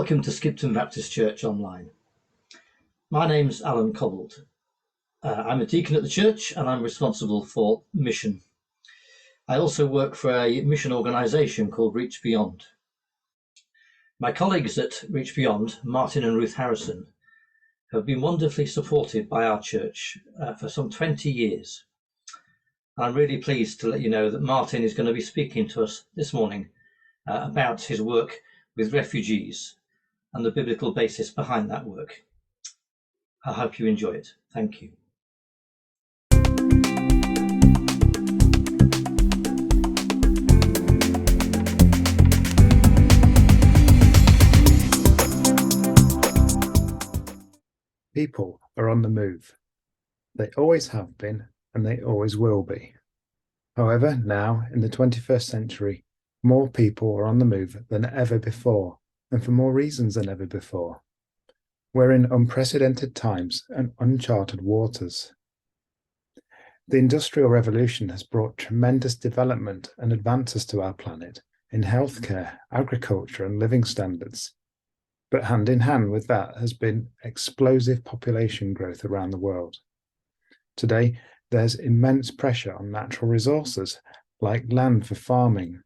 Welcome to Skipton Baptist Church online. My name's Alan Cobbold. I'm a deacon at the church and I'm responsible for mission. I also work for a mission organisation called Reach Beyond. My colleagues at Reach Beyond, Martin and Ruth Harrison, have been wonderfully supported by our church for some 20 years. I'm really pleased to let you know that Martin is going to be speaking to us this morning about his work with refugees and the biblical basis behind that work. I hope you enjoy it. Thank you. People are on the move. They always have been, and they always will be. However, now, in the 21st century, more people are on the move than ever before, and for more reasons than ever before. We're in unprecedented times and uncharted waters. The Industrial Revolution has brought tremendous development and advances to our planet in healthcare, agriculture, and living standards. But hand in hand with that has been explosive population growth around the world. Today, there's immense pressure on natural resources like land for farming.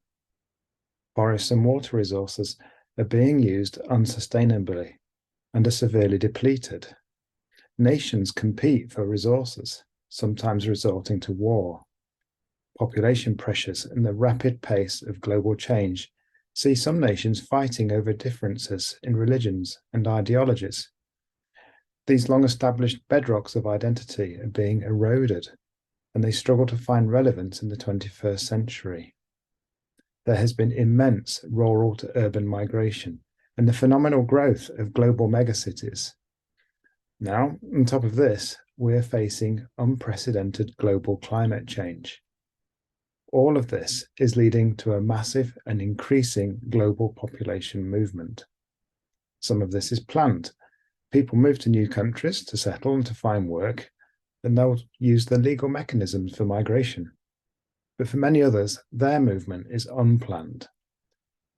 Forests and water resources are being used unsustainably and are severely depleted. Nations compete for resources, sometimes resulting to war. Population pressures and the rapid pace of global change see some nations fighting over differences in religions and ideologies. These long-established bedrocks of identity are being eroded, and they struggle to find relevance in the 21st century. There has been immense rural to urban migration and the phenomenal growth of global megacities. Now, on top of this, we're facing unprecedented global climate change. All of this is leading to a massive and increasing global population movement. Some of this is planned. People move to new countries to settle and to find work, and they'll use the legal mechanisms for migration. But for many others, their movement is unplanned.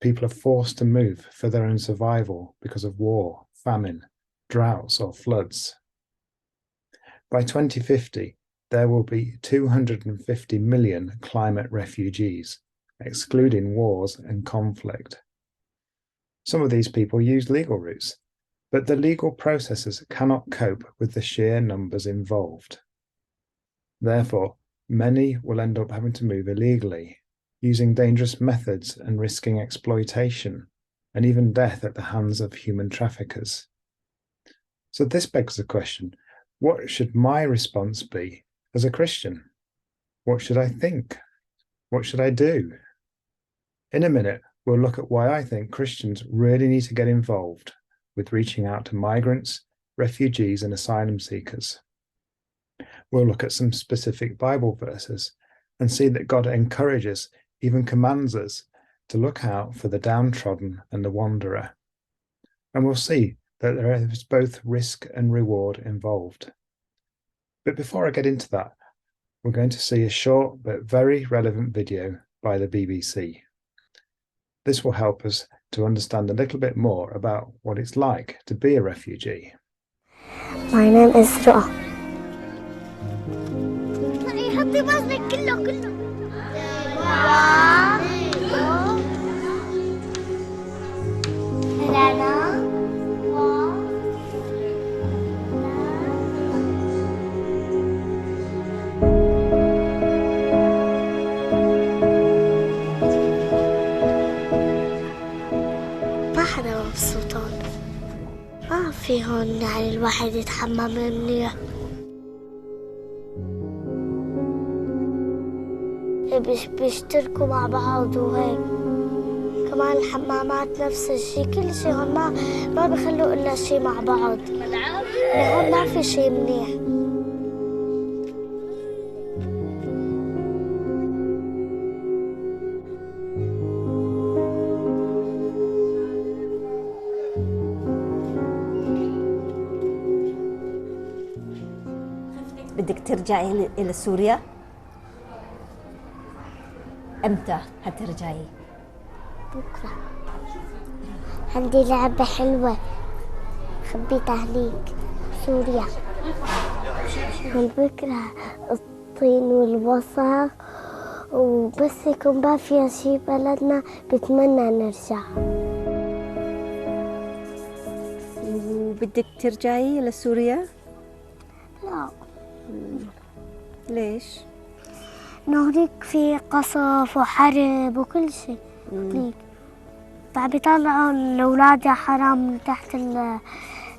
People are forced to move for their own survival because of war, famine, droughts, or floods. By 2050, there will be 250 million climate refugees, excluding wars and conflict. Some of these people use legal routes, but the legal processes cannot cope with the sheer numbers involved. Therefore, many will end up having to move illegally, using dangerous methods and risking exploitation, and even death at the hands of human traffickers. So this begs the question, what should my response be as a Christian? What should I think? What should I do? In a minute, we'll look at why I think Christians really need to get involved with reaching out to migrants, refugees, and asylum seekers. We'll look at some specific Bible verses and see that God encourages, even commands us, to look out for the downtrodden and the wanderer. And we'll see that there is both risk and reward involved. But before I get into that, we're going to see a short but very relevant video by the BBC. This will help us to understand a little bit more about what it's like to be a refugee. My name is Ru'a. ما حدا مبسوطان، ما في هون يعني الواحد يتحمم منيح. بيشتركوا مع بعض وهيك. كمان الحمامات نفس الشيء، كل شيء هون ما بيخلوا إلا شيء مع بعض. هون ما في شيء منيح. بدك ترجعي إلى سوريا؟ امتى هترجعي؟ بكرة. عندي لعبة حلوة خبيتها هنيك سوريا. بكره الطين والوسخ، وبس يكون ما فيها شي بلدنا بتمنى نرجع. وبدك ترجعي لسوريا؟ لا. ليش؟ إنه هنيك في قصف وحرب وكل شيء هنيك. بعد بيطلعوا الأولاد يا حرام من تحت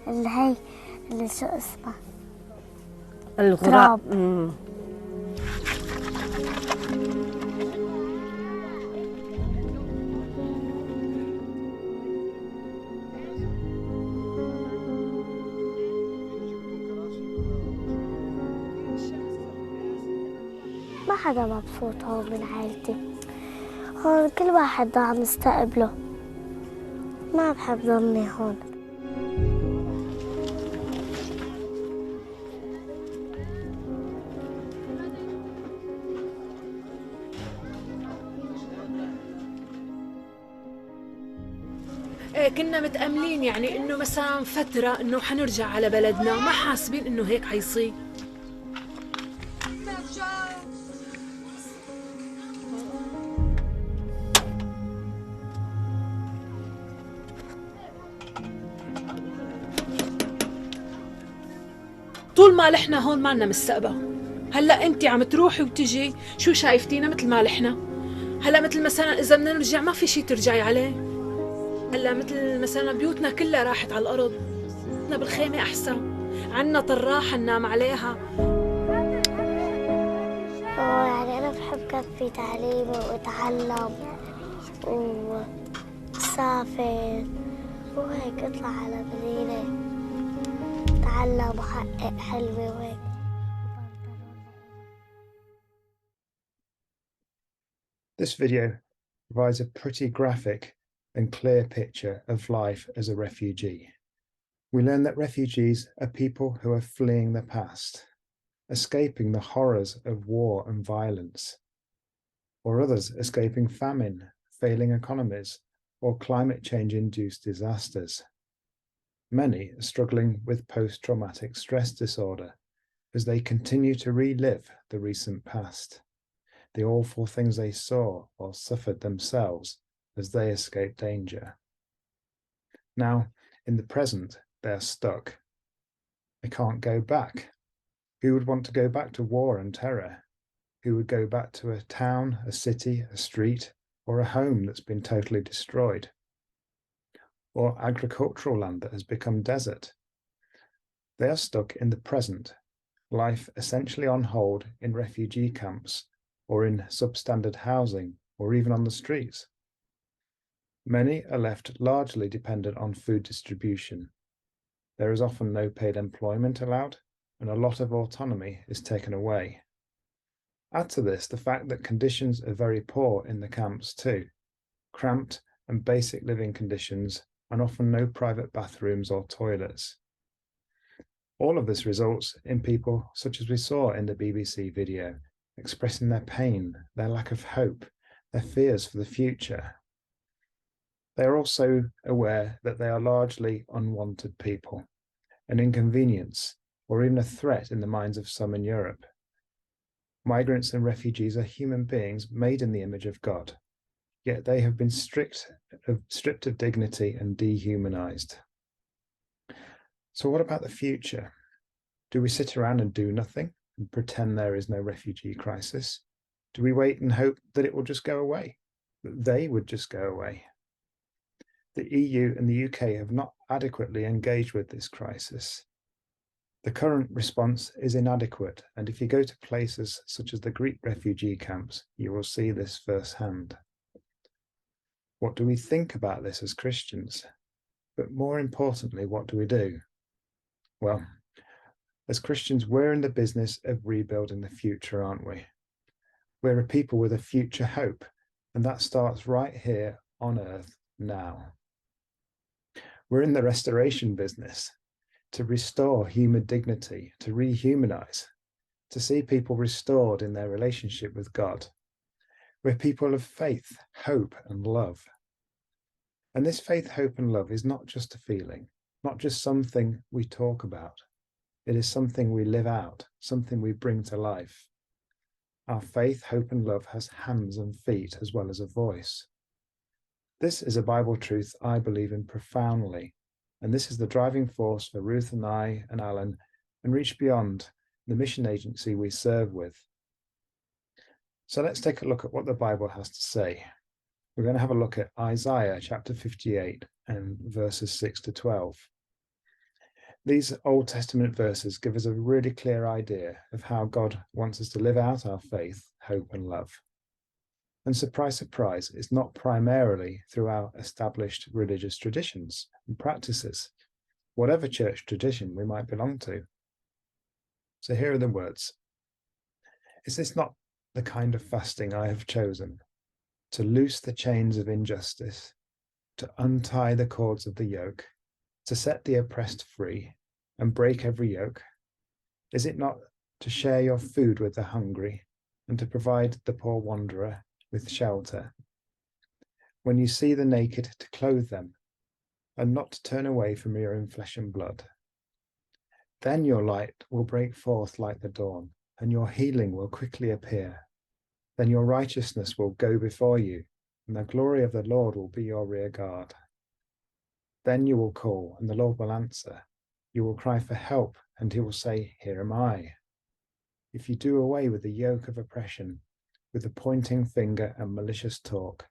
هي شو اسمه؟ الغراب. ما حدا مبسوط هون من عائلتي. هون كل واحد ضاع مستقبله. ما بحب ضلني هون. كنا متأملين يعني إنه مثلا فترة إنه حنرجع على بلدنا، ما حاسبين إنه هيك حيصير. طول ما لحنا هون ما لنا مستقبل. هلا انت عم تروحي وتجي، شو شايفتينا مثل ما لحنا؟ هلا مثل مثلا اذا بدنا نرجع ما في شيء ترجعي عليه. هلا مثل مثلا بيوتنا كلها راحت على الارض، احنا بالخيمه احسن، عنا طراحه ننام عليها. يعني انا بحب كفي تعليمي واتعلم وسافر وهيك اطلع على مدينه اتعلم وحقق حلمي وهيك. This video provides a pretty graphic and clear picture of life as a refugee. We learn that refugees are people who are fleeing the past, escaping the horrors of war and violence, or others escaping famine, failing economies, or climate change-induced disasters. Many are struggling with post-traumatic stress disorder as they continue to relive the recent past, the awful things they saw or suffered themselves as they escaped danger. Now, in the present, they're stuck. They can't go back. Who would want to go back to war and terror? Who would go back to a town, a city, a street, or a home that's been totally destroyed? Or agricultural land that has become desert? They are stuck in the present, life essentially on hold in refugee camps, or in substandard housing, or even on the streets. Many are left largely dependent on food distribution. There is often no paid employment allowed, and a lot of autonomy is taken away. Add to this the fact that conditions are very poor in the camps too, cramped and basic living conditions, and often no private bathrooms or toilets. All of this results in people such as we saw in the BBC video, expressing their pain, their lack of hope, their fears for the future. They are also aware that they are largely unwanted people, an inconvenience, or even a threat in the minds of some in Europe. Migrants and refugees are human beings made in the image of God, yet they have been stripped of dignity and dehumanized. So what about the future? Do we sit around and do nothing and pretend there is no refugee crisis? Do we wait and hope that it will just go away, that they would just go away? The EU and the UK have not adequately engaged with this crisis. The current response is inadequate, and if you go to places such as the Greek refugee camps, you will see this firsthand. What do we think about this as Christians? But more importantly, what do we do? Well, as Christians, we're in the business of rebuilding the future, aren't we? We're a people with a future hope, and that starts right here on earth now. We're in the restoration business, to restore human dignity, to rehumanize, to see people restored in their relationship with God. We're people of faith, hope, and love. And this faith, hope, and love is not just a feeling, not just something we talk about. It is something we live out, something we bring to life. Our faith, hope, and love has hands and feet as well as a voice. This is a Bible truth I believe in profoundly, and this is the driving force for Ruth and I and Alan, and reach beyond the mission agency we serve with. So let's take a look at what the Bible has to say. We're going to have a look at Isaiah chapter 58 and verses 6 to 12. These Old Testament verses give us a really clear idea of how God wants us to live out our faith, hope, and love. And surprise, surprise, it's not primarily through our established religious traditions and practices, whatever church tradition we might belong to. So here are the words. Is this not the kind of fasting I have chosen? To loose the chains of injustice, to untie the cords of the yoke, to set the oppressed free and break every yoke? Is it not to share your food with the hungry and to provide the poor wanderer with shelter? When you see the naked, to clothe them and not to turn away from your own flesh and blood? Then your light will break forth like the dawn and your healing will quickly appear. Then your righteousness will go before you and the glory of the Lord will be your rear guard. Then you will call, and the Lord will answer. You will cry for help, and he will say, Here am I. If you do away with the yoke of oppression, with the pointing finger and malicious talk,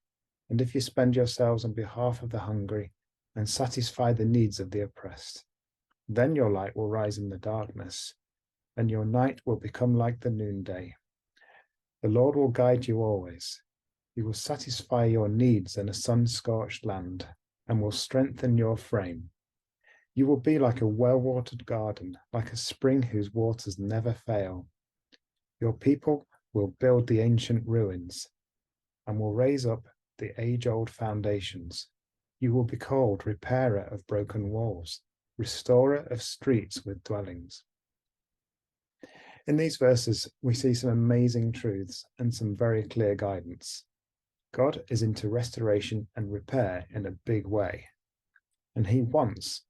and if you spend yourselves on behalf of the hungry and satisfy the needs of the oppressed, then your light will rise in the darkness, and your night will become like the noonday. The Lord will guide you always. He will satisfy your needs in a sun-scorched land, and will strengthen your frame. You will be like a well-watered garden, like a spring whose waters never fail. Your people will build the ancient ruins and will raise up the age-old foundations. You will be called repairer of broken walls, restorer of streets with dwellings. In these verses, we see some amazing truths and some very clear guidance. God is into restoration and repair in a big way. And he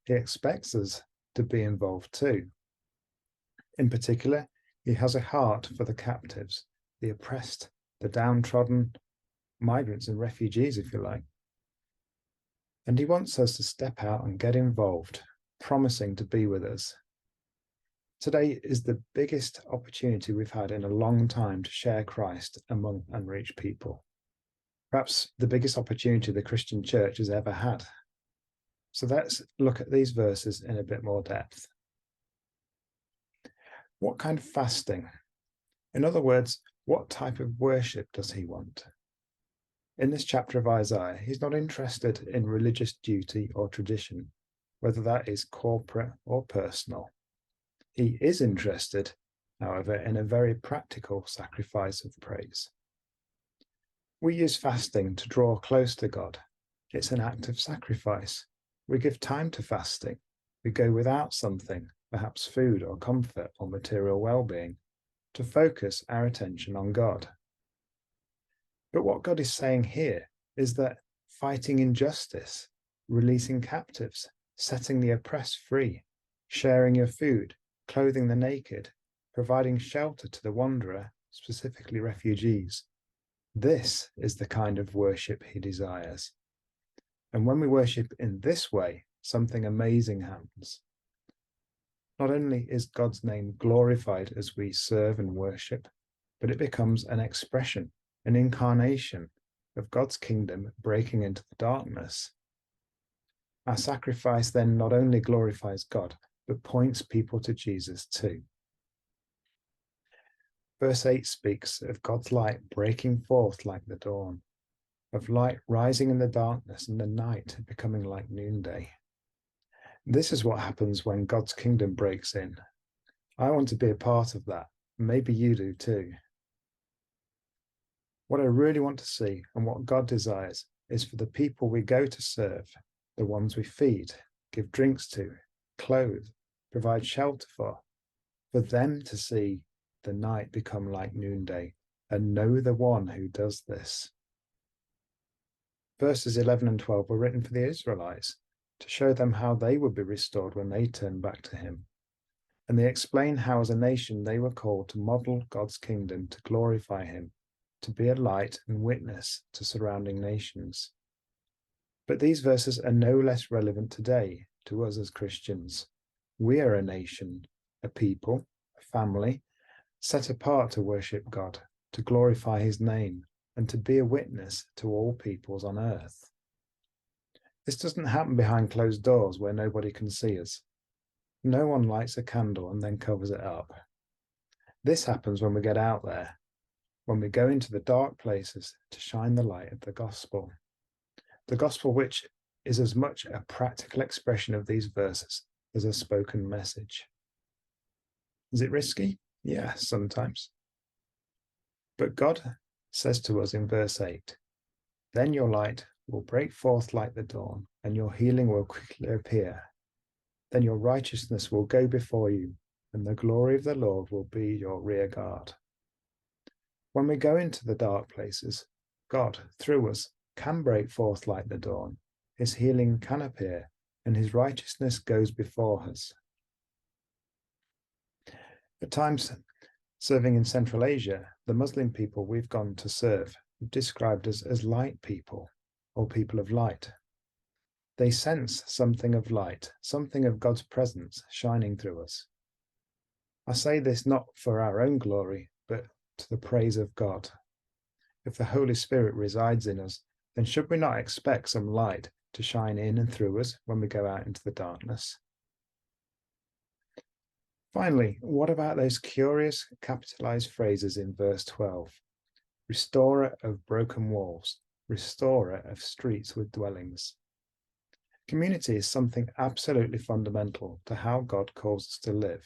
expects us to be involved too. In particular, he has a heart for the captives, the oppressed, the downtrodden, migrants and refugees, if you like. And he wants us to step out and get involved, promising to be with us. Today is the biggest opportunity we've had in a long time to share Christ among unreached people. Perhaps the biggest opportunity the Christian church has ever had. So let's look at these verses in a bit more depth. What kind of fasting? In other words, what type of worship does he want? In this chapter of Isaiah, he's not interested in religious duty or tradition, whether that is corporate or personal. He is interested, however, in a very practical sacrifice of praise. We use fasting to draw close to God. It's an act of sacrifice. We give time to fasting. We go without something, perhaps food or comfort or material well-being, to focus our attention on God. But what God is saying here is that fighting injustice, releasing captives, setting the oppressed free, sharing your food, clothing the naked, providing shelter to the wanderer, specifically refugees, this is the kind of worship he desires. And when we worship in this way, something amazing happens. Not only is God's name glorified as we serve and worship, but it becomes an expression, an incarnation of God's kingdom breaking into the darkness. Our sacrifice then not only glorifies God, but points people to Jesus too. Verse 8 speaks of God's light breaking forth like the dawn, of light rising in the darkness and the night becoming like noonday. This is what happens when God's kingdom breaks in. I want to be a part of that. Maybe you do too. What I really want to see and what God desires is for the people we go to serve, the ones we feed, give drinks to, clothe, provide shelter for them to see the night become like noonday and know the one who does this. verses 11 and 12 were written for the Israelites to show them how they would be restored when they turned back to him. And they explain how as a nation they were called to model God's kingdom, to glorify him, to be a light and witness to surrounding nations. But these verses are no less relevant today to us as Christians. We are a nation, a people, a family, set apart to worship God, to glorify his name, and to be a witness to all peoples on earth. This doesn't happen behind closed doors where nobody can see us. No one lights a candle and then covers it up. This happens when we get out there, when we go into the dark places to shine the light of the gospel. The gospel which is as much a practical expression of these verses as a spoken message. Is it risky? Yeah, sometimes. But God says to us in verse 8, "Then your light will break forth like the dawn, and your healing will quickly appear. Then your righteousness will go before you, and the glory of the Lord will be your rear guard." When we go into the dark places, God, through us, can break forth like the dawn. His healing can appear, and his righteousness goes before us. At times, serving in Central Asia, the Muslim people we've gone to serve are described as light people, or people of light. They sense something of light, something of God's presence shining through us. I say this not for our own glory, but to the praise of God. If the Holy Spirit resides in us, then should we not expect some light to shine in and through us when we go out into the darkness? Finally, what about those curious capitalized phrases in verse 12? Restorer of broken walls, restorer of streets with dwellings. Community is something absolutely fundamental to how God calls us to live.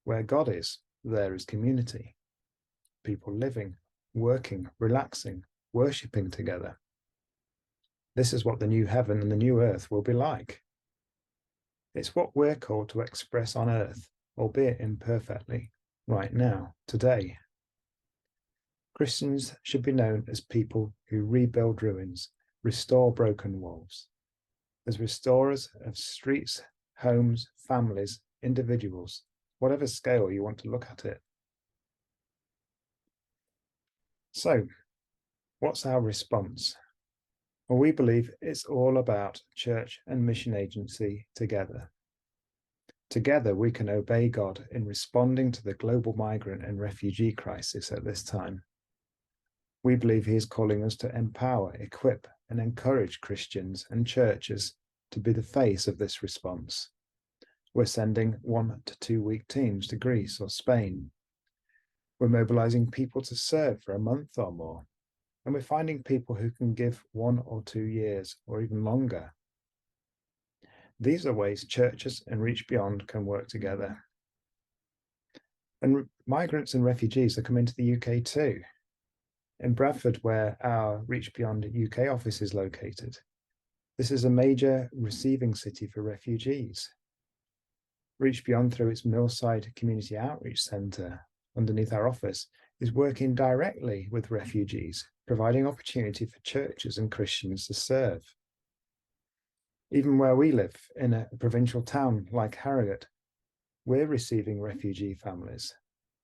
Where God is, there is community. People living, working, relaxing, worshipping together. This is what the new heaven and the new earth will be like. It's what we're called to express on earth, albeit imperfectly, right now, today. Christians should be known as people who rebuild ruins, restore broken walls, as restorers of streets, homes, families, individuals, whatever scale you want to look at it. So, what's our response? Well, we believe it's all about church and mission agency together. Together, we can obey God in responding to the global migrant and refugee crisis at this time. We believe he is calling us to empower, equip, and encourage Christians and churches to be the face of this response. We're sending 1 to 2 week teams to Greece or Spain. We're mobilizing people to serve for a month or more. And we're finding people who can give 1 or 2 years or even longer. These are ways churches and Reach Beyond can work together. And migrants and refugees are coming to the UK too. In Bradford, where our Reach Beyond UK office is located, this is a major receiving city for refugees. Reach Beyond, through its Millside Community Outreach Centre underneath our office, is working directly with refugees, providing opportunity for churches and Christians to serve. Even where we live, in a provincial town like Harrogate, we're receiving refugee families,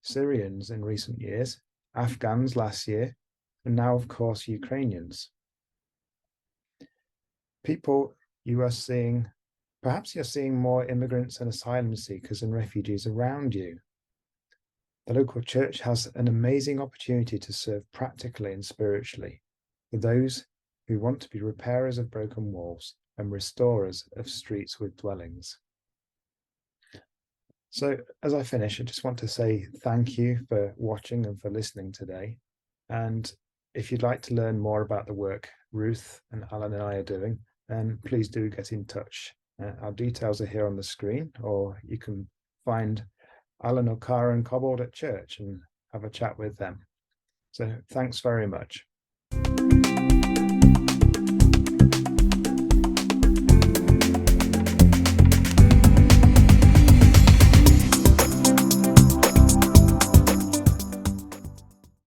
Syrians in recent years, Afghans last year, and now, of course, Ukrainians. People you are seeing, perhaps you're seeing more immigrants and asylum seekers and refugees around you. The local church has an amazing opportunity to serve practically and spiritually for those who want to be repairers of broken walls and restorers of streets with dwellings. So as I finish, I just want to say thank you for watching and for listening today. And if you'd like to learn more about the work Ruth and Alan and I are doing, then please do get in touch. Our details are here on the screen, or you can find Alan or Karen Cobbold at church and have a chat with them. So thanks very much.